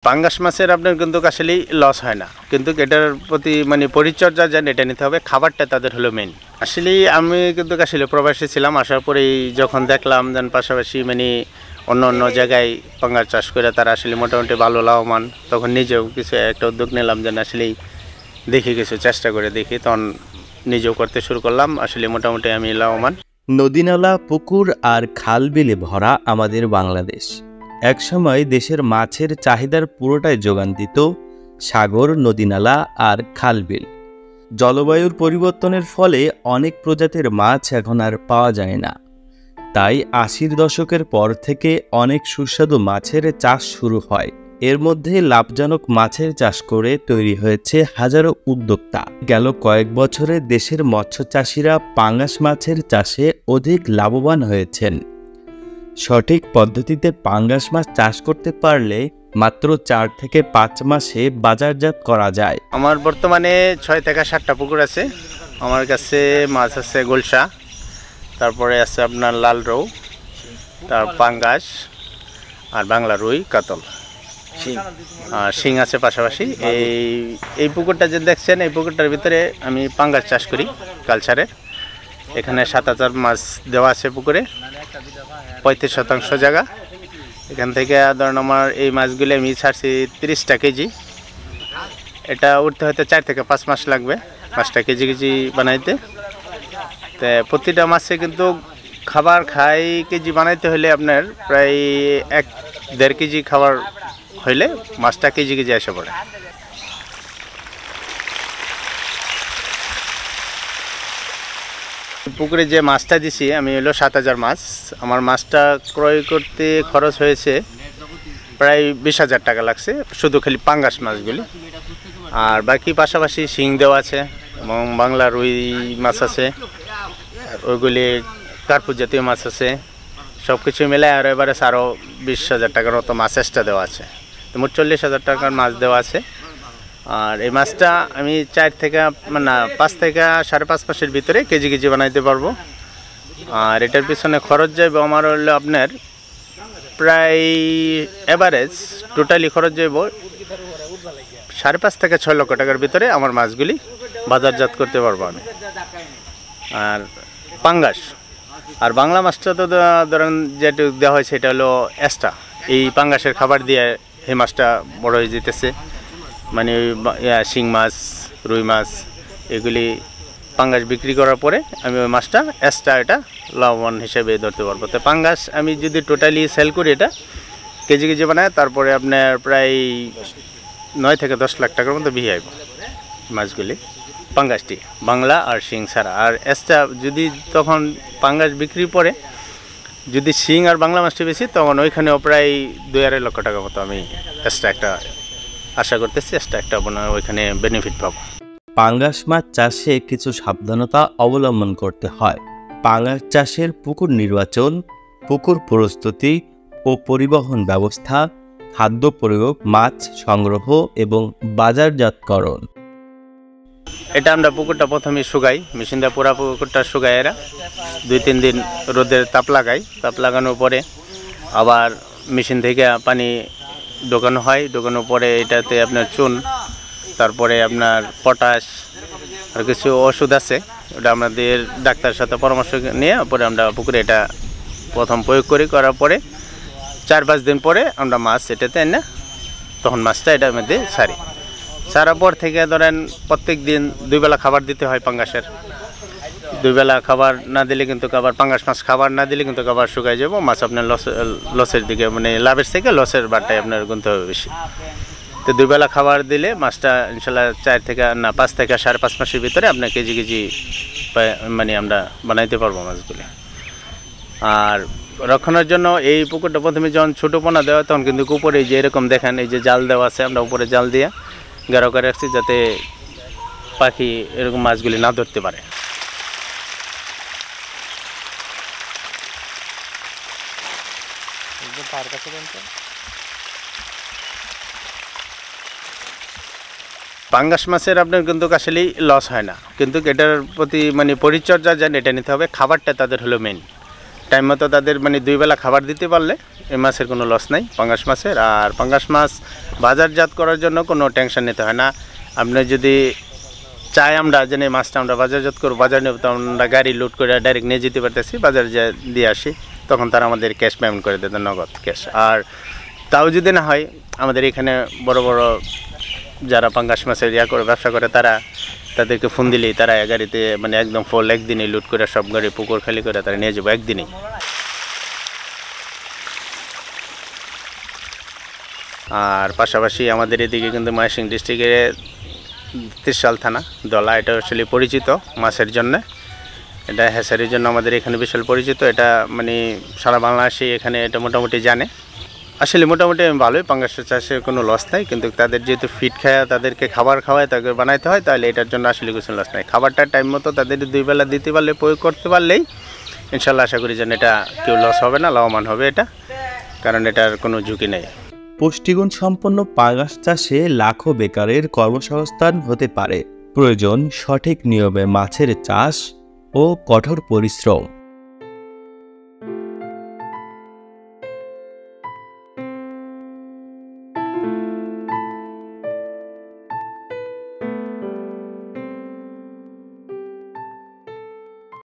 পাঙ্গাস মাছের আপনার কিন্তু আসলেই লস হয় না, কিন্তু এটার প্রতি পরিচর্যা যেন এটা নিতে হবে, খাবারটা তাদের হলো মেন। আসলে আমি কিন্তু আসলে প্রবাসী ছিলাম, আসার পরেই যখন দেখলাম যেন পাশাপাশি অন্য অন্য জায়গায় পাঙ্গাস চাষ করে তারা আসলে মোটামুটি ভালো লাভবান, তখন নিজেও কিছু একটা উদ্যোগ নিলাম যেন আসলেই দেখি কিছু চেষ্টা করে দেখি, তখন নিজেও করতে শুরু করলাম। আসলে মোটামুটি আমি লাভবান। নদী-নালা, পুকুর আর খাল-বিলে ভরা আমাদের বাংলাদেশ একসময় দেশের মাছের চাহিদার পুরোটাই যোগান দিত সাগর, নদী-নালা আর খাল-বিল। জলবায়ুর পরিবর্তনের ফলে অনেক প্রজাতির মাছ এখন আর পাওয়া যায় না। তাই ৮০-র দশকের পর থেকে অনেক সুস্বাদু মাছের চাষ শুরু হয়। এর মধ্যে লাভজনক মাছের চাষ করে তৈরি হয়েছে হাজারো উদ্যোক্তা। গেল কয়েক বছরে দেশের মৎস্য চাষিরা পাঙ্গাস মাছের চাষে অধিক লাভবান হয়েছেন। সঠিক পদ্ধতিতে পাঙ্গাস মাছ চাষ করতে পারলে মাত্র ৪ থেকে ৫ মাসে বাজারজাত করা যায়। আমার বর্তমানে ৬ থেকে ৭টা পুকুর আছে। আমার কাছে মাছ আছে গোলসা, তারপরে আছে আপনার লাল রৌ, তার পাঙ্গাস আর বাংলা রুই, কাতল, শিং আছে পাশাপাশি। এই পুকুরটা যে দেখছেন, এই পুকুরটার ভিতরে আমি পাঙ্গাস চাষ করি কালচারের। এখানে ৭,০০০ মাছ দেওয়া আছে পুকুরে, ৩৫% জায়গা। এখান থেকে ধরেন আমার এই মাছগুলি আমি ছাড়ছি ৩০টা কেজি। এটা উঠতে হয়তো ৪ থেকে ৫ মাস লাগবে ৫টা কেজি কেজি বানাইতে। তো প্রতিটা মাছে কিন্তু খাবার কেজি বানাইতে হলে আপনার প্রায় ১-১.৫ কেজি খাবার হইলে মাছটা কেজি কেজি এসে পড়ে। পুকুরে যে মাছটা দিছি আমি হলো ৭,০০০ মাছ। আমার মাছটা ক্রয় করতে খরচ হয়েছে প্রায় ২০,০০০ টাকা লাগছে, শুধু খালি পাঙ্গাস মাছগুলি। আর বাকি পাশাপাশি শিং দেওয়া আছে এবং বাংলা রুই মাছ আছে, ওইগুলি কার্পুর জাতীয় মাছ আছে। সব কিছু মিলে আর এবারে আরও ২০,০০০ টাকার মতো মাছ এক্সট্রা দেওয়া আছে। তো মোট ৪০,০০০ টাকার মাছ দেওয়া আছে। আর এই মাছটা আমি ৫ থেকে ৫.৫ মাসের ভিতরে কেজি কেজি বানাইতে পারবো। আর এটার পিছনে খরচ যাইব আমার হলো আপনার প্রায় এভারেজ টোটালি খরচ যাইব ৫.৫ থেকে ৬ লক্ষ টাকার ভিতরে আমার মাছগুলি বাজারজাত করতে পারবো আমি। আর পাঙ্গাস আর বাংলা মাছটা তো ধরেন যেটা দেওয়া হয় সেটা হলো এক্সট্রা, এই পাঙ্গাসের খাবার দিয়ে এই মাছটা বড় হয়ে যেতেছে। শিং মাছ, রুই মাছ এগুলি পাঙ্গাস বিক্রি করার পরে আমি ওই মাছটা এক্সট্রা এটা লাভবান হিসেবে ধরতে পারবো। তো পাঙ্গাস আমি যদি টোটালি সেল করি, এটা কেজি কেজি বানায়, তারপরে আপনার প্রায় ৯ থেকে ১০ লাখ টাকার মতো বিয়ে আইব মাছগুলি, পাঙ্গাসটি বাংলা আর শিং ছাড়া। আর এক্সট্রা যদি তখন পাঙ্গাস বিক্রি পরে যদি শিং আর বাংলা মাছটি বেশি, তখন ওইখানেও প্রায় ২-২.৫ লক্ষ টাকার মতো আমি এক্সট্রা একটা আশা করতেছি, এক্সট্রা একটা ওইখানে বেনিফিট পাবো। পাঙ্গাস মাছ চাষে কিছু সাবধানতা অবলম্বন করতে হয়। পাঙ্গাস চাষের পুকুর নির্বাচন, পুকুর প্রস্তুতি ও পরিবহন ব্যবস্থা, খাদ্য প্রয়োগ, মাছ সংগ্রহ এবং বাজারজাতকরণ। এটা আমরা পুকুরটা প্রথমে শুকাই, মেশিন দিয়ে পুরা পুকুরটা শুকাই, এরা ২-৩ দিন রোদের তাপ লাগাই। তাপ লাগানোর পরে আবার মেশিন থেকে পানি ঢোকানো হয়, ঢোকানোর পরে এটাতে আপনার চুন, তারপরে আপনার পটাশ আর কিছু ওষুধ আছে, ওটা আমাদের ডাক্তারের সাথে পরামর্শ নিয়ে পরে আমরা পুকুরে এটা প্রথম প্রয়োগ করার পরে ৪-৫ দিন পরে আমরা মাছ এটাতে এনে তখন মাছটা এটার মধ্যে ছাড়ি। ছাড়ার পর থেকে ধরেন প্রত্যেক দিন ২ বেলা খাবার দিতে হয় পাঙ্গাসের। ২ বেলা খাবার না দিলে কিন্তু আবার পাঙ্গাস মাছ খাবার না দিলে কিন্তু আবার শুকাই যাব, মাছ আপনার লসের দিকে লাভের থেকে লসের বারটাই আপনার গুনতে হবে বেশি। তো ২ বেলা খাবার দিলে মাছটা ইনশাল্লাহ ৫ থেকে ৫.৫ মাসের ভিতরে আপনার কেজি কেজি আমরা বানাইতে পারবো মাছগুলি। আর রক্ষণের জন্য এই পুকুরটা প্রথমে যখন ছোটো পোনা দেওয়া তখন কিন্তু উপরে যে এরকম দেখেন এই যে জাল দেওয়া আছে, আমরা উপরে জাল দিয়ে গাঢ় করে রাখছি যাতে পাখি এরকম মাছগুলি না ধরতে পারে। পাঙ্গাস মাছের আপনার কিন্তু আসলেই লস হয় না, কিন্তু এটার প্রতি পরিচর্যা যেন এটা নিতে হবে, খাবারটা তাদের হলো মেন। টাইম মতো তাদের মানে 2 বেলা খাবার দিতে পারলে এই মাছের কোনো লস নাই পাঙ্গাস মাছের। আর পাঙ্গাস মাছ বাজারজাত করার জন্য কোনো টেনশন নিতে হয় না। আপনি যদি চাই আমরা যে এই মাছটা আমরা বাজারজাত করবো, বাজার নেব, তো আমরা গাড়ি লোড করে ডাইরেক্ট নিয়ে যেতে পারতেছি, বাজারে দিয়ে আসি, তখন তারা আমাদের ক্যাশ পেমেন্ট করে দেয়, নগদ ক্যাশ। আর তাও যদি না হয়, আমাদের এখানে বড় বড় যারা পাঙ্গাস মাছের করে ব্যবসা করে তাদেরকে ফোন দিলেই তারা গাড়িতে মানে একদম ফুল একদিনেই লুট করে সব গাড়ি পুকুর খালি করে তারা নিয়ে যাবো একদিনেই। আর পাশাপাশি আমাদের এদিকে কিন্তু ময়মনসিংহ ডিস্ট্রিক্টে ত্রিশাল থানা দলা, এটা আসলে পরিচিত মাছের জন্য, এটা হ্যাচারির জন্য আমাদের এখানে বিশাল পরিচিত। এটা মানে সারা বাংলাদেশে এখানে এটা মোটামুটি জানে। আসলে মোটামুটি ভালোই পাঙ্গাসের চাষে কোনো লস নাই, কিন্তু তাদের যেহেতু ফিড খায়, তাদেরকে খাবার খাওয়ায়, তাকে বানাইতে হয়, তাহলে এটার জন্য আসলে কিছু লস নাই। খাবারটা টাইম মতো তাদের 2 বেলা দিতে পারলে, প্রয়োগ করতে পারলেই ইনশাল্লাহ আশা করি যেন এটা কেউ লস হবে না, লাভবান হবে এটা, কারণ এটার কোনো ঝুঁকি নেই। পুষ্টিগুণ সম্পন্ন পাঙ্গাস চাষে লাখো বেকারের কর্মসংস্থান হতে পারে। প্রয়োজন সঠিক নিয়মে মাছের চাষ ও কঠোর পরিশ্রম।